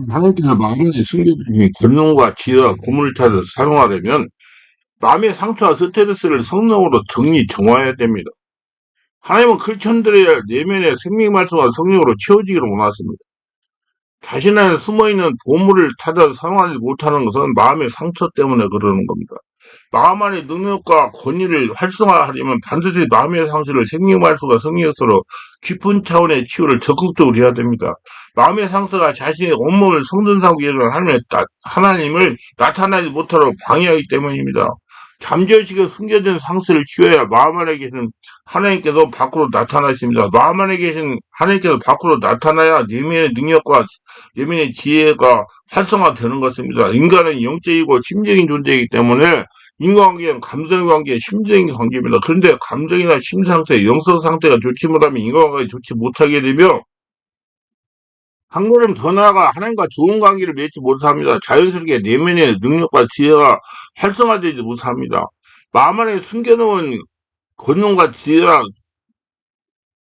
하나님께서 마음에 숨겨주신 권능과 지혜와 고문을 찾아 사용하려면 마음의 상처와 스트레스를 성령으로 정리 정화해야 됩니다. 하나님은 크리스천들의 내면의 생명 말씀과 성령으로 채워지기를 원하십니다. 자신 안에 숨어있는 보물을 찾아 사용하지 못하는 것은 마음의 상처 때문에 그러는 겁니다. 마음 안의 능력과 권위를 활성화하려면 반드시 마음의 상처를 생명 말씀과 성령으로 깊은 차원의 치유를 적극적으로 해야 됩니다. 마음의 상처가 자신의 온몸을 성전상으로 여기는 하나님을 나타나지 못하도록 방해하기 때문입니다. 잠재의식에 숨겨진 상처를 치유해야 마음 안에 계신 하나님께서 밖으로 나타나십니다. 마음 안에 계신 하나님께서 밖으로 나타나야 내면의 능력과 내면의 지혜가 활성화되는 것입니다. 인간은 영적이고 심적인 존재이기 때문에 인간관계는 감정의 관계, 심적인 관계입니다. 그런데 감정이나 심상태, 영성 상태가 좋지 못하면 인간관계가 좋지 못하게 되며 한 걸음 더 나아가 하나님과 좋은 관계를 맺지 못합니다. 자연스럽게 내면의 능력과 지혜가 활성화되지 못합니다. 마음 안에 숨겨놓은 권능과 지혜와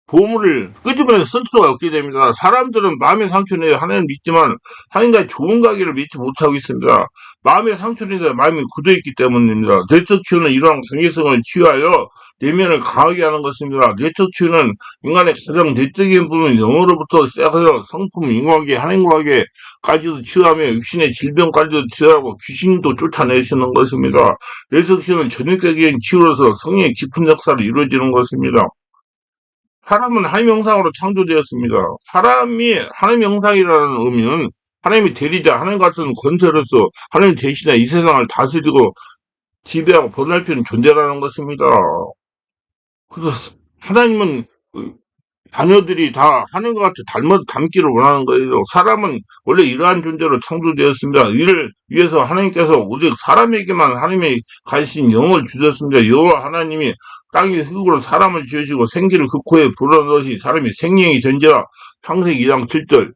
보물을 끄집어내 쓸 수가 없게 됩니다. 사람들은 마음의 상처는 하나님 믿지만 하나님과 좋은 관계를 맺지 못하고 있습니다. 마음의 상처는 마음이 굳어있기 때문입니다. 내적 치유는 이러한 관계성을 치유하여 내면을 강하게 하는 것입니다. 내적 치유는 인간의 가장 내적인 부분 영으로부터 시작해서 성품, 인간관계, 하나님과관계까지도 치유하며 육신의 질병까지도 치유하고 귀신도 쫓아내시는 것입니다. 내적 치유는 전인격인 치유로서 성령의 깊은 역사로 이루어지는 것입니다. 사람은 하나님 형상으로 창조되었습니다. 사람이 하나님 형상이라는 의미는 하나님의 대리자, 하나님 같은 권세로서 하나님 대신에 이 세상을 다스리고 지배하고 보살피는 존재라는 것입니다. 그래서 하나님은 자녀들이 다 하나님과 같이 닮기를 원하는 거예요. 사람은 원래 이러한 존재로 창조되었습니다. 이를 위해서 하나님께서 오직 사람에게만 하나님이 가신 영을 주셨습니다. 여호와 하나님이 땅의 흙으로 사람을 지으시고 생기를 그 코에 불어넣으시 사람이 생명이 전제와 창세기 2장 7절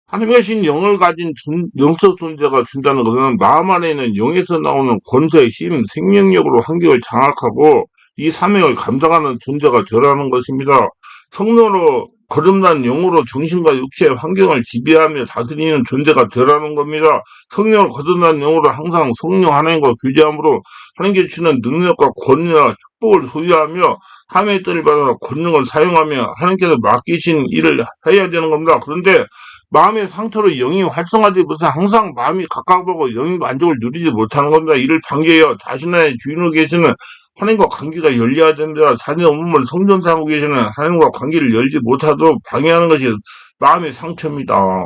하나님이 가신 영을 가진 영적 존재가 준다는 것은 마음 안에 있는 영에서 나오는 권세, 힘, 생명력으로 환경을 장악하고 이 사명을 감당하는 존재가 되라는 것입니다. 성령으로 거듭난 영으로 정신과 육체의 환경을 지배하며 다스리는 존재가 되라는 겁니다. 성령으로 거듭난 영으로 항상 성령 하나님과 교제함으로 하나님께 주는 능력과 권위와 축복을 소유하며 하나님의 뜻을 받아 권능을 사용하며 하나님께서 맡기신 일을 해야 되는 겁니다. 그런데 마음의 상처로 영이 활성화되지 못해 항상 마음이 가까워보고 영의 만족을 누리지 못하는 겁니다. 이를 방기하여 자신 안에 주인으로 계시는 하나님과 관계가 열려야 됩니다. 자신의 온몸을 성전상하고 계시는 하나님과 관계를 열지 못하도록 방해하는 것이 마음의 상처입니다.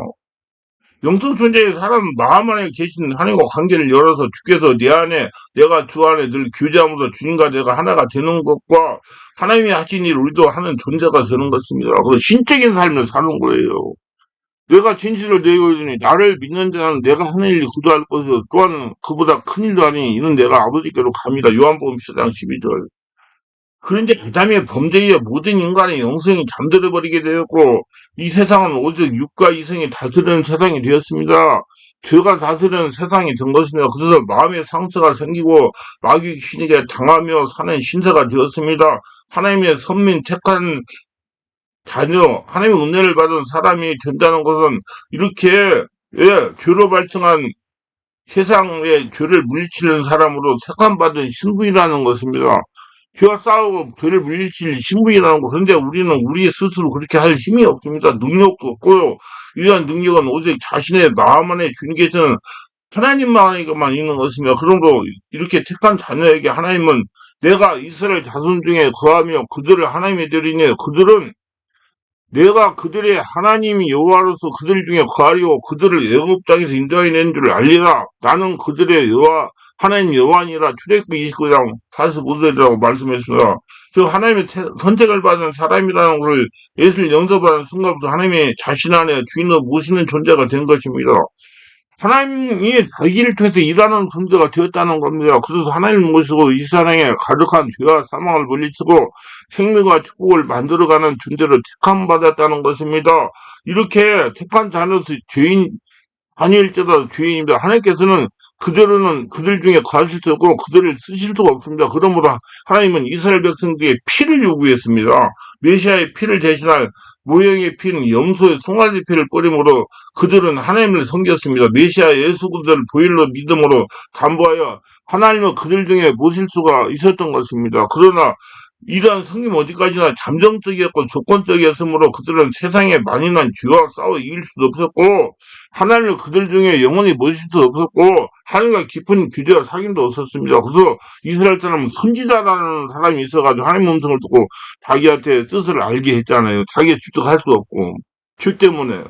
영적 존재의 사람은 마음 안에 계신 하나님과 관계를 열어서 주께서 내 안에 내가 주 안에 늘 교제하면서 주님과 내가 하나가 되는 것과 하나님이 하신 일 우리도 하는 존재가 되는 것입니다. 그래서 신적인 삶을 사는 거예요. 내가 진실을 내고 있으니 나를 믿는 자는 내가 하는 일이 그도할 것이요 또한 그보다 큰 일도 아니니 이는 내가 아버지께로 갑니다. 요한복음 14장 12절. 그런데 아담의 범죄에 모든 인간의 영성이 잠들어 버리게 되었고 이 세상은 오직 육과 이성이 다스리는 세상이 되었습니다. 죄가 다스리는 세상이 된 것입니다. 그래서 마음의 상처가 생기고 마귀 귀신에게 당하며 사는 신세가 되었습니다. 하나님의 선민 택한 자녀, 하나님의 은혜를 받은 사람이 된다는 것은 이렇게 죄로 발생한 세상의 죄를 물리치는 사람으로 택함받은 신분이라는 것입니다. 죄와 싸우고 죄를 물리칠 신분이라는 거. 그런데 우리는 우리 스스로 그렇게 할 힘이 없습니다. 능력도 없고요. 이러한 능력은 오직 자신의 마음 안에 주님께서는 하나님만에게만 있는 것입니다. 그러므로 이렇게 택한 자녀에게 하나님은 내가 이스라엘 자손 중에 거하며 그들을 하나님의 되리니 그들은 내가 그들의 하나님이 여호와로서 그들 중에 거하리고 그들을 애굽 땅에서 인도해낸 줄 알리라. 나는 그들의 여호와 하나님 여호와니라. 출애굽기 29장 45절이라고 말씀했습니다. 즉 하나님의 선택을 받은 사람이라는 것을 예수를 영접하는 순간부터 하나님의 자신 안에 주인으로 모시는 존재가 된 것입니다. 하나님이 자기를 통해서 일하는 존재가 되었다는 겁니다. 그래서 하나님을 모시고 이 세상에 가득한 죄와 사망을 물리치고 생명과 축복을 만들어가는 존재로 택함받았다는 것입니다. 이렇게 택한 자녀서 죄인 아니일지라도 죄인입니다. 하나님께서는 그대로는 그들 중에 거하실 수 없고 그들을 쓰실 수가 없습니다. 그러므로 하나님은 이스라엘 백성들에게 피를 요구했습니다. 메시아의 피를 대신할 모형의 피는 염소의 송아지 피를 뿌림으로 그들은 하나님을 섬겼습니다. 메시아 예수 그리스도를 보일러 믿음으로 담보하여 하나님은 그들 중에 모실 수가 있었던 것입니다. 그러나 이러한 성김 어디까지나 잠정적이었고 조건적이었으므로 그들은 세상에 만인한 죄와 싸워 이길 수도 없었고 하나님을 그들 중에 영원히 모실 수도 없었고 하나님과 깊은 교제와 사귐도 없었습니다. 그래서 이스라엘 사람은 선지자라는 사람이 있어가지고 하나님 음성을 듣고 자기한테 뜻을 알게 했잖아요. 자기가 직접 할 수 없고 죄 때문에.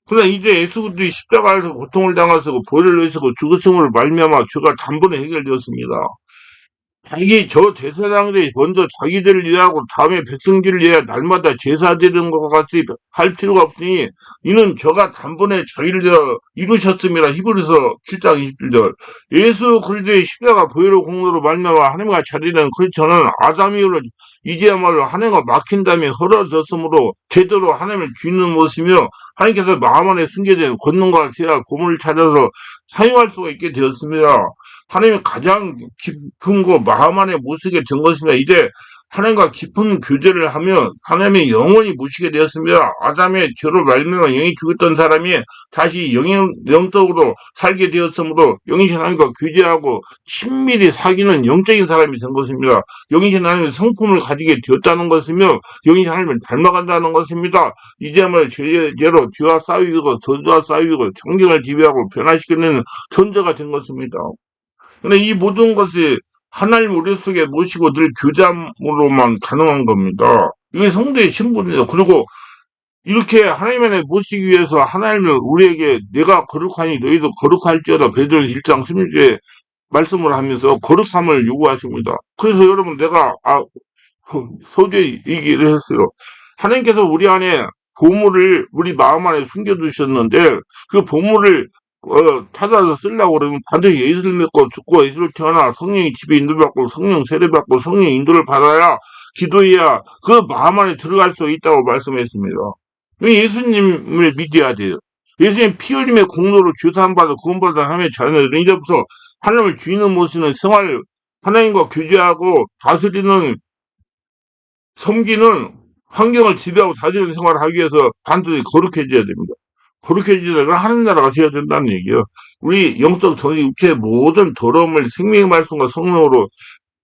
그러나 이제 예수 그리스도의 십자가에서 고통을 당하시고 보혈을 내시고 죽으심으로 말미암아 죄가 단번에 해결되었습니다. 저 제사장들이 먼저 자기들을 위하고 다음에 백성들을 위하여 날마다 제사 드리는 것과 같이 할 필요가 없으니 이는 저가 단번에 자기를 위하여 이루셨습니다. 히브리서 7장 27절. 예수 그리스도의 십자가 보혈의 공로로 말미암아 하나님과 자리는 크리스천은 아담이로 이제야말로 하나님과 막힌 다음에 헐어졌으므로 제대로 하나님을 주는 모습이며 하나님께서 마음 안에 숨겨진 권능과 지혜와 고문을 찾아서 사용할 수가 있게 되었습니다. 하나님이 가장 깊은 곳 마음 안에 모시게 된 것입니다. 이제 하나님과 깊은 교제를 하면 하나님이 영원히 모시게 되었습니다. 아담의 죄로 말미암아 영이 죽었던 사람이 다시 영적으로 살게 되었으므로 영이신 하나님과 교제하고 친밀히 사귀는 영적인 사람이 된 것입니다. 영이신 하나님의 성품을 가지게 되었다는 것이며 영이신 하나님을 닮아간다는 것입니다. 이제야말로 죄로 죄와 싸우고 저주와 싸우고 정경을 지배하고 변화시키는 존재가 된 것입니다. 근데 이 모든 것이 하나님 우리 속에 모시고 늘 교제함으로만 가능한 겁니다. 이게 성도의 신분이에요. 그리고 이렇게 하나님 안에 모시기 위해서 하나님을 우리에게 내가 거룩하니 너희도 거룩할지어다 베드로 1장 16절에 말씀을 하면서 거룩함을 요구하십니다. 그래서 여러분 내가 소주에 얘기를 했어요. 하나님께서 우리 안에 보물을 우리 마음 안에 숨겨두셨는데 그 보물을 찾아서 쓰려고 그러면 반드시 예수를 믿고 죽고 예수를 태어나 성령의 집에 인도받고 성령 세례받고 성령 인도를 받아야 기도해야 그 마음 안에 들어갈 수 있다고 말씀했습니다. 예수님을 믿어야 돼요. 예수님 피 흘림의 공로로 죄사함받아 구원받아 하나님의 자녀들은 이제부터 하나님을 주인을 모시는 생활 하나님과 교제하고 다스리는 섬기는 환경을 지배하고 다스리는 생활을 하기 위해서 반드시 거룩해져야 됩니다. 거룩해지려면 하는 나라가 되어야 된다는 얘기예요. 우리 영적 정의 육체의 모든 더러움을 생명의 말씀과 성령으로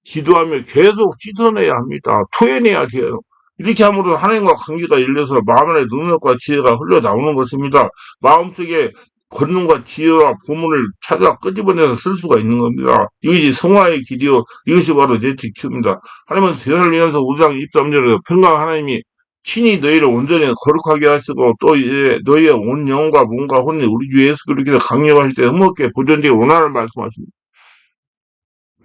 기도하며 계속 씻어내야 합니다. 토해내야 돼요. 이렇게 함으로 하나님과 관계가 열려서 마음 안에 능력과 지혜가 흘러나오는 것입니다. 마음속에 권능과 지혜와 보문을 찾아 끄집어내서 쓸 수가 있는 겁니다. 이것이 성화의 길이요. 이것이 바로 내 지큐입니다. 하나님은 세상을 위해서 5장 23절에서 평강 하나님이 친히 너희를 온전히 거룩하게 하시고 또 이제 너희의 온 영과 몸과 혼이 우리 주 예수 그리스도께서 강력하실 때 흠없게 보존되게 원하는 말씀하십니다.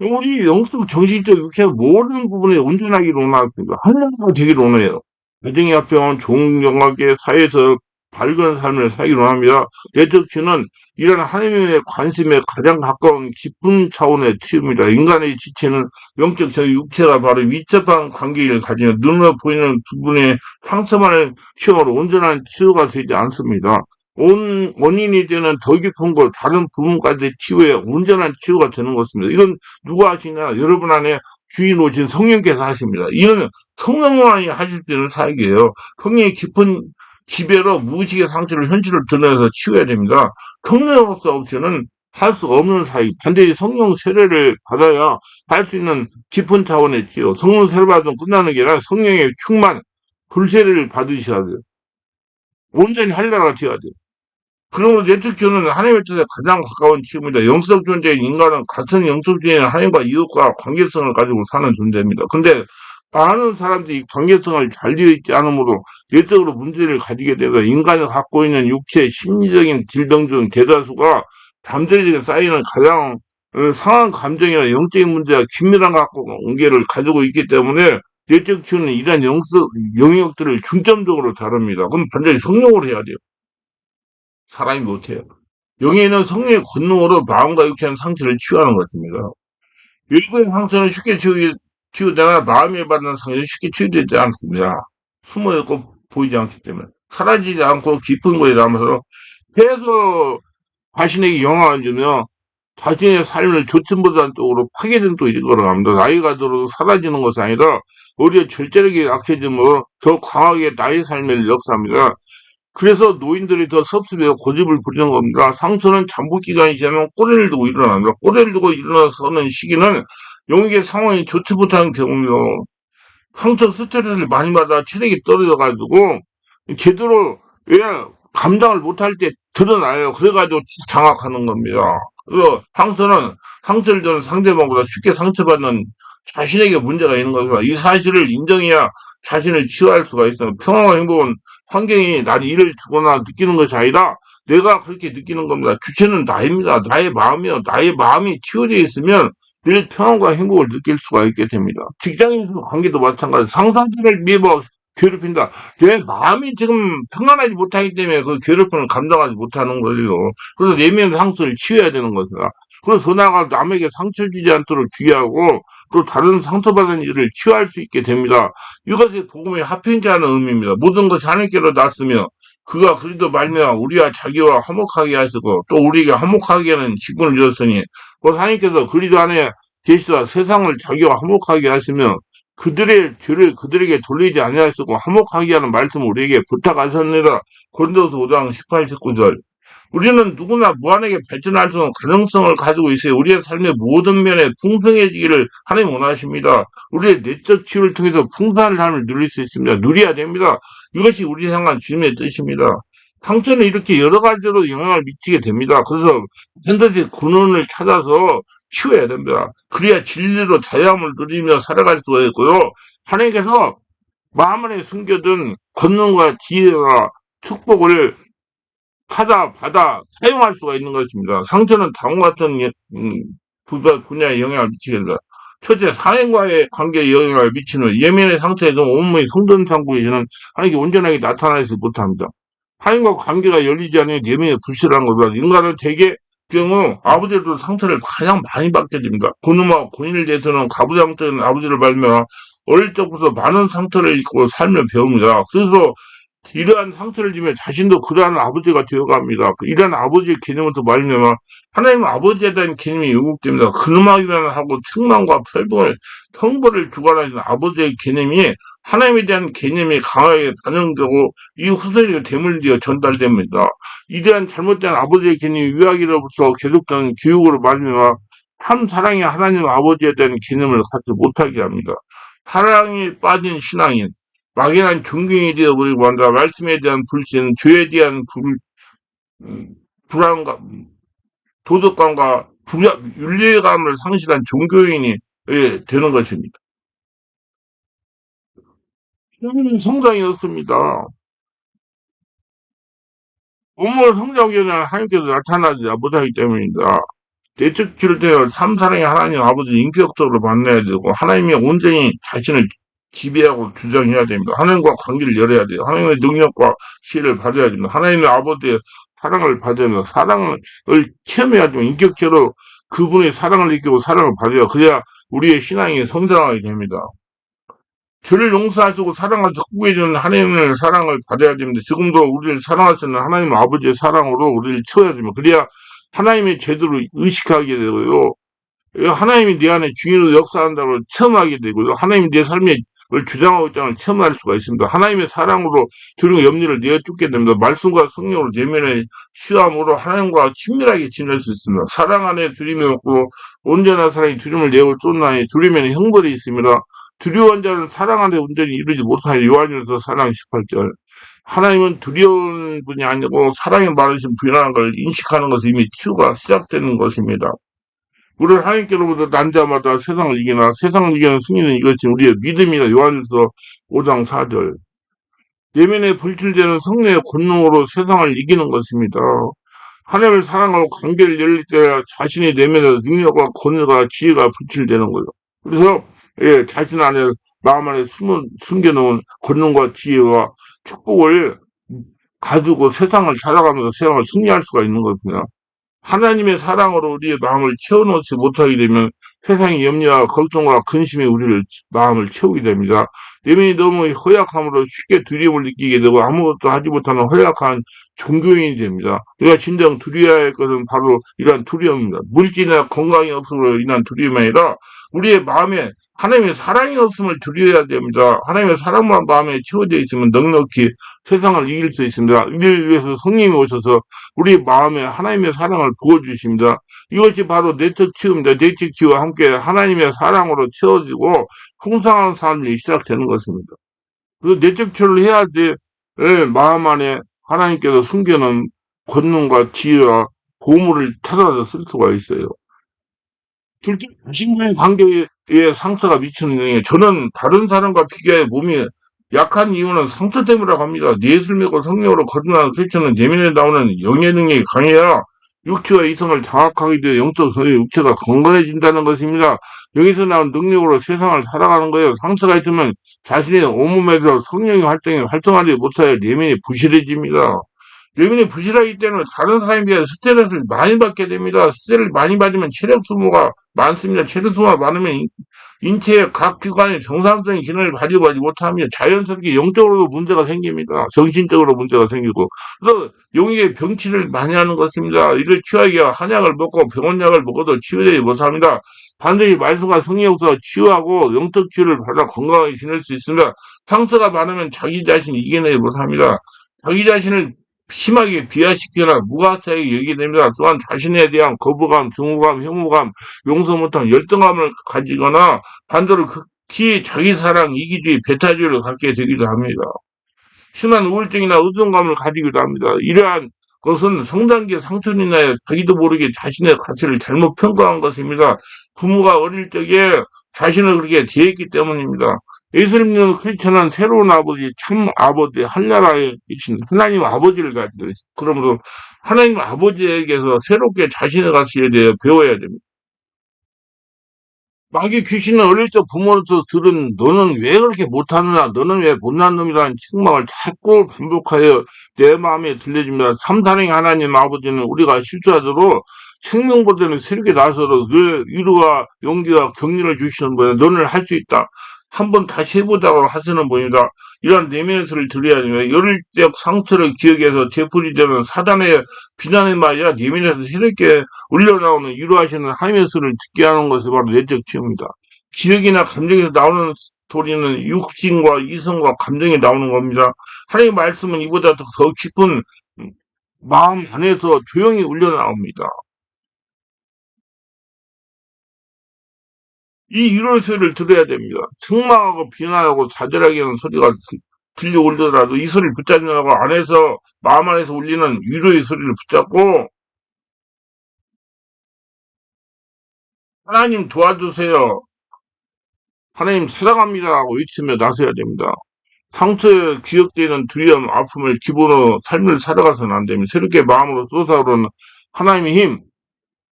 우리 영적, 정신적, 육체의 모든 부분에 온전하기를 원하십니다. 하나님과 되기를 원해요. 가정의 합병은 종영하게 사회에서 밝은 삶을 살기를 원합니다. 내적치는 이런 하나님의 관심에 가장 가까운 깊은 차원의 치유입니다. 인간의 지체는 영적 저 육체가 바로 밀접한 관계를 가지며 눈으로 보이는 부분의 상처만을 치유로 온전한 치유가 되지 않습니다. 원인이 되는 더 깊은 걸 다른 부분까지 치유해 온전한 치유가 되는 것입니다. 이건 누가 하시냐? 여러분 안에 주인 오신 성령께서 하십니다. 이는 성령만이 하실 수 있는 사역이에요. 성령의 깊은 지배로 무의식의 상처를 현실을 드러내서 치유해야 됩니다. 성령으로서 없이는 할 수 없는 사역, 반드시 성령 세례를 받아야 할 수 있는 깊은 차원의 치유. 성령 세례 받으면 끝나는 게 아니라 성령의 충만, 불세례를 받으셔야 돼요. 온전히 할 나라가 되어야 돼요. 그러므로 내적 기호는 하나님의 뜻에 가장 가까운 치유입니다. 영적 존재인 인간은 같은 영적 존재인 하나님과 이웃과 관계성을 가지고 사는 존재입니다. 근데 많은 사람들이 관계성을 잘 되어 있지 않으므로 내적으로 문제를 가지게 되고 인간이 갖고 있는 육체 심리적인 질병 중 대다수가 잠재력에 쌓이는 가장 상한 감정이나 영적인 문제와 긴밀한 관계를 가지고 있기 때문에 내적 치유는 이러한 영역들을 중점적으로 다룹니다. 그럼 반드시 성령으로 해야 돼요. 사람이 못해요. 영에는 성령의 권능으로 마음과 육체의 상처를 치유하는 것입니다. 외부의 상처는 쉽게 치유되나 마음에 받는 상처는 쉽게 치유되지 않습니다. 숨어있고 보이지 않기 때문에 사라지지 않고 깊은 곳에 남아서 계속 자신에게 영향을 주며 자신의 삶을 좋지 못한 쪽으로 파괴된 또 이거를 합니다. 나이가 들어도 사라지는 것이 아니라 오히려 절제력이 약해지므로 더 강하게 나의 삶을 역사합니다. 그래서 노인들이 더 섭섭해서 고집을 부리는 겁니다. 상처는 잠복 기간이 지나면 꼬리를 두고 일어납니다. 꼬리를 두고 일어나서는 시기는 용익의 상황이 좋지 못한 경우입니다. 상처 스트레스를 많이 받아 체력이 떨어져가지고 제대로 왜 감당을 못할 때 드러나요. 그래가지고 장악하는 겁니다. 그래서 상처를 주는 상대방보다 쉽게 상처받는 자신에게 문제가 있는 것이다. 이 사실을 인정해야 자신을 치유할 수가 있어요. 평화와 행복은 환경이 나를 이를 주거나 느끼는 것이 아니라 내가 그렇게 느끼는 겁니다. 주체는 나입니다. 나의 마음이요. 나의 마음이 치유되어 있으면 늘 평안과 행복을 느낄 수가 있게 됩니다. 직장인 관계도 마찬가지. 상사들을 매번 괴롭힌다. 내 마음이 지금 평안하지 못하기 때문에 그 괴롭힘을 감당하지 못하는 거예요. 그래서 내면 상처를 치유해야 되는 거죠. 그래서 더 나아가 남에게 상처 주지 않도록 주의하고 또 다른 상처받은 일을 치유할 수 있게 됩니다. 이것이 복음의 합행자는 의미입니다. 모든 것이 하나님께로 났으며 그가 그리도 말미암아 우리와 자기와 화목하게 하시고 또 우리에게 화목하게 하는 직분을 주셨으니 곧 하나님께서 그리도 안에 계시다 세상을 자기와 화목하게 하시며 그들의 죄를 그들에게 돌리지 아니하시고 화목하게 하는 말씀을 우리에게 부탁하셨느라. 고린도서 5장 18, 19절. 우리는 누구나 무한하게 발전할 수 있는 가능성을 가지고 있어요. 우리의 삶의 모든 면에 풍성해지기를 하나님 원하십니다. 우리의 내적 치유를 통해서 풍성한 삶을 누릴 수 있습니다. 누려야 됩니다. 이것이 우리 향한 주님의 뜻입니다. 상처는 이렇게 여러 가지로 영향을 미치게 됩니다. 그래서 반드시 근원을 찾아서 치워야 됩니다. 그래야 진리로 자유함을 누리며 살아갈 수가 있고요. 하나님께서 마음 안에 숨겨둔 권능과 지혜와 축복을 받아 사용할 수가 있는 것입니다. 상처는 다음과 같은 분야에 영향을 미치게 됩니다. 첫째, 사행과의 관계에 영향을 미치는 예민의 상처에서 온몸이 성전창고에서는 하나님께 온전하게 나타나지 못합니다. 하나님과 관계가 열리지 않으면 예민에 불실한 겁니다. 인간은 대개 경우 아버지로도 상처를 가장 많이 받게 됩니다. 고놈과 고인을 대해서는 가부장적인 아버지를 발며 어릴 적부터 많은 상처를 입고 살며 배웁니다. 스스로 이러한 상처를 지며 자신도 그러한 아버지가 되어갑니다. 이러한 아버지의 개념부터 말미암아 하나님은 아버지에 대한 개념이 왜곡됩니다. 근엄하기만 하고 책망과 형벌을 주관하시는 아버지의 개념이 하나님에 대한 개념이 강하게 반영되고 이 후손에게 대물되어 전달됩니다. 이러한 잘못된 아버지의 개념이 유아기로부터 계속되는 교육으로 말미암아 참 사랑의 하나님 아버지에 대한 개념을 갖지 못하게 합니다. 사랑에 빠진 신앙인 막연한 존경이 되어버리고 한다. 말씀에 대한 불신, 죄에 대한 불안감, 도덕감과 윤리감을 상실한 종교인이 되는 것입니다. 성장이 없습니다. 온몸 성장기는 하나님께서 나타나지 못하기 때문입니다. 내적 질대로 삼사랑의 하나님 아버지 인격적으로 만나야 되고 하나님이 온전히 자신을 지배하고 주장해야 됩니다. 하나님과 관계를 열어야 돼요. 하나님의 능력과 시를 받아야 됩니다. 하나님의 아버지의 사랑을 받아야 됩니다. 사랑을 체험해야지만 인격체로 그분의 사랑을 느끼고 사랑을 받아야 그래야 우리의 신앙이 성장하게 됩니다. 죄를 용서하시고 사랑하시고 구해주는 하나님의 사랑을 받아야 됩니다. 지금도 우리를 사랑하시는 하나님 아버지의 사랑으로 우리를 채워야 됩니다. 그래야 하나님의 제대로 의식하게 되고요. 하나님이 내 안에 중요로 역사한다고 체험하게 되고요. 하나님이 내 삶에 주장하고 있다는 걸 체험할 수가 있습니다. 하나님의 사랑으로 두려움 염려를 내어쫓게 됩니다. 말씀과 성령으로 내면의 시함으로 하나님과 친밀하게 지낼 수 있습니다. 사랑 안에 두려움이 없고 온전한 사랑이 두려움을 내어 쫓나니 두려움에는 형벌이 있습니다. 두려운 자는 사랑 안에 온전히 이루지 못하여 요한일서 4장 18절. 하나님은 두려운 분이 아니고 사랑이 많으신 분이라는 걸 인식하는 것이 이미 치유가 시작되는 것입니다. 우리는 하나님께로부터 난 자마다 세상을 이기나 세상을 이기는 승리는 이것이 우리의 믿음이다. 요한일서 5장 4절. 내면에 불출되는 성령의 권능으로 세상을 이기는 것입니다. 하나님을 사랑하고 관계를 열릴 때 자신의 내면에 능력과 권능과 지혜가 불출되는 거죠. 그래서 자신 안에 마음 안에 숨겨놓은 권능과 지혜와 축복을 가지고 세상을 살아가면서 세상을 승리할 수가 있는 겁니다. 하나님의 사랑으로 우리의 마음을 채워놓지 못하게 되면 세상의 염려와 걱정과 근심이 우리를 마음을 채우게 됩니다. 내면이 너무 허약함으로 쉽게 두려움을 느끼게 되고 아무것도 하지 못하는 허약한 종교인이 됩니다. 우리가 진정 두려워야 할 것은 바로 이러한 두려움입니다. 물질이나 건강이 없음으로 인한 두려움이 아니라 우리의 마음에 하나님의 사랑이 없음을 두려워야 됩니다. 하나님의 사랑만 마음에 채워져 있으면 넉넉히 세상을 이길 수 있습니다. 이를 위해서 성령이 오셔서 우리 마음에 하나님의 사랑을 부어주십니다. 이것이 바로 내적 치유입니다. 내적 치유와 함께 하나님의 사랑으로 채워지고 풍성한 삶이 시작되는 것입니다. 그래서 내적 치유를 해야지 마음 안에 하나님께서 숨겨놓은 권능과 지혜와 보물을 찾아서 쓸 수가 있어요. 실제 자신과의 관계에 상처가 미치는 영향이 저는 다른 사람과 비교해 몸이 약한 이유는 상처 때문이라고 합니다. 예술 믿고 성령으로 거듭나는 크리스천은 내면에 나오는 영의 능력이 강해야 육체와 이성을 장악하게 되어 영적 소의 육체가 건강해진다는 것입니다. 여기서 나온 능력으로 세상을 살아가는 거예요. 상처가 있으면 자신의 온몸에서 성령의 활동이 활동하지 못하여 내면이 부실해집니다. 내면이 부실하기 때문에 다른 사람에 비해 스트레스를 많이 받게 됩니다. 스트레스를 많이 받으면 체력 소모가 많습니다. 체력 소모가 많으면 인체의 각 기관이 정상적인 기능을 가지고 가지 못하며 자연스럽게 영적으로도 문제가 생깁니다. 정신적으로 문제가 생기고. 그래서 용의의 병치를 많이 하는 것입니다. 이를 치유하기 위해 한약을 먹고 병원약을 먹어도 치유되지 못합니다. 반드시 말씀과 성령이 없어 치유하고 영적 치유를 받아 건강하게 지낼 수 있습니다. 상처가 많으면 자기 자신을 이겨내지 못합니다. 자기 자신을 심하게 비하시키거나 무가치하게 여기게 됩니다. 또한 자신에 대한 거부감, 증오감, 혐오감, 용서 못한 열등감을 가지거나 반대로 극히 자기 사랑, 이기주의, 배타주의를 갖게 되기도 합니다. 심한 우울증이나 의존감을 가지기도 합니다. 이러한 것은 성장기의 상처로 인하여 자기도 모르게 자신의 가치를 잘못 평가한 것입니다. 부모가 어릴 적에 자신을 그렇게 대했기 때문입니다. 예수님 믿는 크리스천은 새로운 아버지, 참 아버지, 한나라에 계신 하나님 아버지를 가지고 있습니다. 그러므로 하나님 아버지에게서 새롭게 자신의 가치에 대해 배워야 됩니다. 마귀 귀신은 어릴 적 부모로서 들은 너는 왜 그렇게 못하느냐, 너는 왜 못난 놈이라는 책망을 자꾸 반복하여 내 마음에 들려줍니다. 삼사ling 하나님 아버지는 우리가 실수하도록 생명보다는 새롭게 나서도 늘 위로와 용기와 격려를 주시는 분이야. 너는 할 수 있다. 한번 다시 해보자고 하시는 분이다. 이런 내면의 소리를 들어야 됩니다. 어릴 적 상처를 기억해서 되풀이되는 사단의 비난의 말이야 내면에서 새롭게 울려나오는 위로하시는 하나님의 소리를 듣게 하는 것이 바로 내적 치유입니다. 기억이나 감정에서 나오는 소리는 육신과 이성과 감정이 나오는 겁니다. 하나님의 말씀은 이보다 더 깊은 마음 안에서 조용히 울려나옵니다. 이 위로의 소리를 들어야 됩니다. 책망하고 비난하고 좌절하게 하는 소리가 들려오더라도 이 소리를 붙잡느라고 안에서 마음 안에서 울리는 위로의 소리를 붙잡고 하나님 도와주세요. 하나님 사랑합니다 하고 외치며 나서야 됩니다. 상처에 기억되는 두려움, 아픔을 기본으로 삶을 살아가서는 안 됩니다. 새롭게 마음으로 쏟아오르는 하나님의 힘,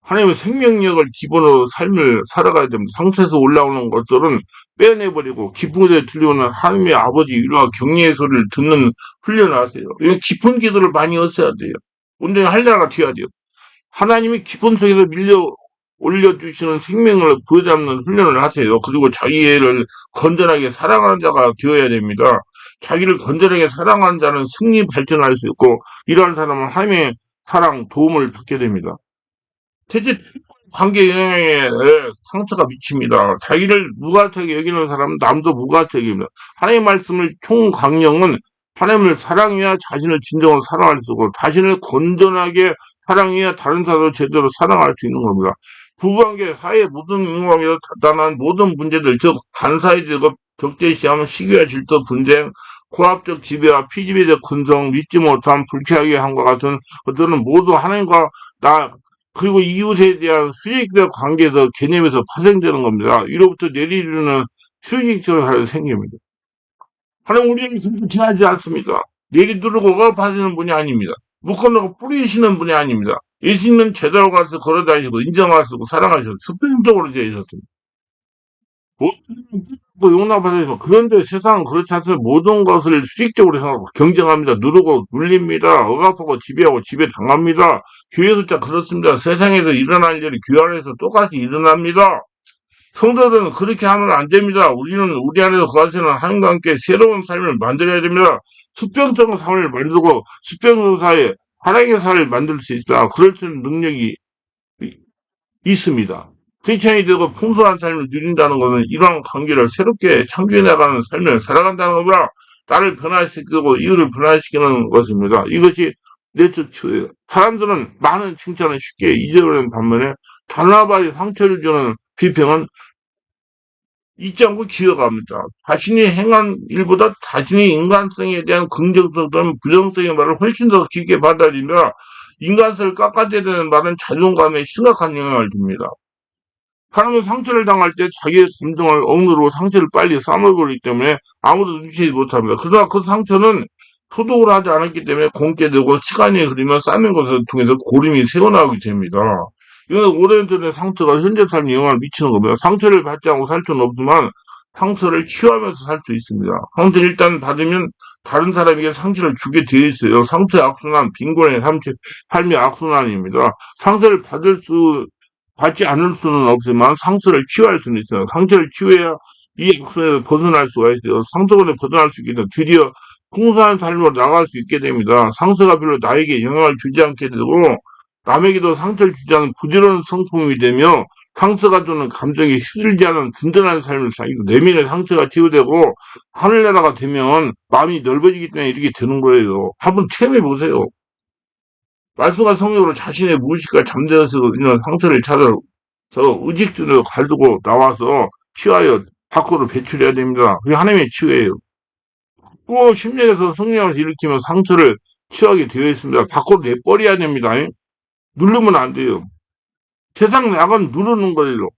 하나님의 생명력을 기본으로 삶을 살아가야 됩니다. 상처에서 올라오는 것들은 빼내버리고 깊은 곳에 들려오는 하나님의 아버지 위로와 격려의 소리를 듣는 훈련을 하세요. 이건 깊은 기도를 많이 하셔야 돼요. 온전히 할례가 되어야 돼요. 하나님이 깊은 속에서 밀려 올려주시는 생명을 부여잡는 훈련을 하세요. 그리고 자기를 건전하게 사랑하는 자가 되어야 됩니다. 자기를 건전하게 사랑하는 자는 승리 발전할 수 있고 이러한 사람은 하나님의 사랑 도움을 받게 됩니다. 대체 관계 영향에 상처가 미칩니다. 자기를 무가치하게 여기는 사람은 남도 무가치하게 여깁니다. 하나님의 말씀을 총강령은 하나님을 사랑해야 자신을 진정으로 사랑할 수 있고 자신을 건전하게 사랑해야 다른 사람을 제대로 사랑할 수 있는 겁니다. 부부관계, 사회 모든 인간관계에서 나타난 모든 문제들, 즉 반사의 직업, 적재시험, 시기와 질투, 분쟁, 고압적 지배와 피지배적 근성, 믿지 못함, 불쾌하게 함과 같은 것들은 모두 하나님과 나 그리고 이웃에 대한 수직적 관계에서 개념에서 파생되는 겁니다. 이로부터 내리는 수직적으로 생깁니다. 하나님 우리에게 그렇게 하지 않습니다. 내리두르고 억압하시는 분이 아닙니다. 묶어놓고 뿌리시는 분이 아닙니다. 예수님은 제대로 가서 걸어다니시고 인정하시고 사랑하시고 수평적으로 되셨습니다. 뭐 용납하셔서 그런데 세상은 그렇지 않습니다. 모든 것을 수직적으로 생각하고 경쟁합니다. 누르고 눌립니다. 억압하고 지배하고 지배당합니다. 교회 숫자 그렇습니다. 세상에서 일어날 일이 교회 안에서 똑같이 일어납니다. 성도들은 그렇게 하면 안 됩니다. 우리는 우리 안에서 거하시는 하나님과 함께 새로운 삶을 만들어야 됩니다. 수평적인 삶을 만들고 수평적 사회, 하나님의 사회를 만들 수 있다. 그럴 수 있는 능력이 있습니다. 크리스천이 되고 풍성한 삶을 누린다는 것은 이러한 관계를 새롭게 창조해 나가는 삶을 살아간다는 것보다 나를 변화시키고 이유를 변화시키는 것입니다. 이것이 내적 치유예요. 사람들은 많은 칭찬을 쉽게 잊어버리는 반면에 단호하게 상처를 주는 비평은 잊지 않고 기억합니다. 자신이 행한 일보다 자신의 인간성에 대한 긍정성 또는 부정성의 말을 훨씬 더 깊게 받아들이며 인간성을 깎아내야 되는 말은 자존감에 심각한 영향을 줍니다. 사람은 상처를 당할 때 자기의 감정을 억누르고 상처를 빨리 싸먹어버리기 때문에 아무도 눈치채지 못합니다. 그러나 그 상처는 소독을 하지 않았기 때문에 공개되고 시간이 흐르면 쌓는 것을 통해서 고름이 새어나오게 됩니다. 이건 오래전의 상처가 현재 삶에 영향을 미치는 겁니다. 상처를 받지 않고 살 수는 없지만 상처를 치유하면서 살 수 있습니다. 상처를 일단 받으면 다른 사람에게 상처를 주게 되어 있어요. 상처의 악순환, 빈곤의 삶의 악순환입니다. 상처를 받지 않을 수는 없지만 상처를 치유할 수는 있어요. 상처를 치유해야 이 악순환에서 벗어날 수가 있어요. 상처권에 벗어날 수 있게 되면 드디어 풍성한 삶으로 나갈 수 있게 됩니다. 상처가 별로 나에게 영향을 주지 않게 되고 남에게도 상처를 주지 않은 부드러운 성품이 되며 상처가 주는 감정이 휘둘리지 않은 든든한 삶을 살고 내면의 상처가 치유되고 하늘나라가 되면 마음이 넓어지기 때문에 이렇게 되는 거예요. 한번 체험해 보세요. 말씀과 성령으로 자신의 무의식과 잠재워서 있는 상처를 찾아서 의식주로 가지고 나와서 치유하여 밖으로 배출해야 됩니다. 그게 하나님의 치유예요. 또 심리에서 성령을 일으키면 상처를 치유하게 되어 있습니다. 밖으로 내버려야 됩니다. 누르면 안 돼요. 세상 약은 누르는 거예요.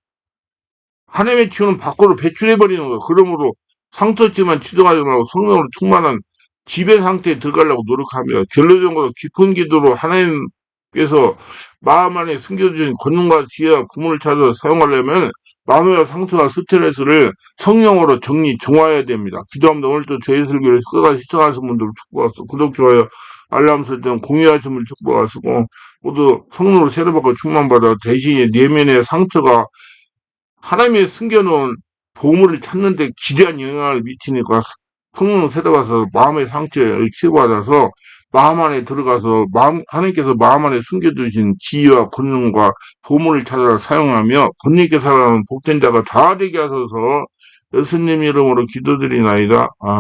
하나님의 치유는 밖으로 배출해버리는 거예요. 그러므로 상처지만 치료하지 말고 성령으로 충만한 지배 상태에 들어가려고 노력하며 결론적으로 깊은 기도로 하나님께서 마음 안에 숨겨주신 권능과 지혜와 구문을 찾아 사용하려면 마음의 상처와 스트레스를 성령으로 정화해야 됩니다. 기도합니다. 오늘도 저희 설교를 끝까지 시청하신 분들 축복하시고 구독, 좋아요, 알람 설정, 공유하신 분들 축복하시고 모두 성령으로 세례받고 충만받아 대신에 내면의 상처가 하나님의 숨겨놓은 보물을 찾는데 기대한 영향을 미치니까 성령 세례받아서 마음의 상처를 치유받아서 마음 안에 들어가서 하나님께서 마음 안에 숨겨두신 지혜와 권능과 보물을 찾아 사용하며 권능있게 살아가는 복된 자가 다 되게 하소서. 예수님 이름으로 기도드리나이다.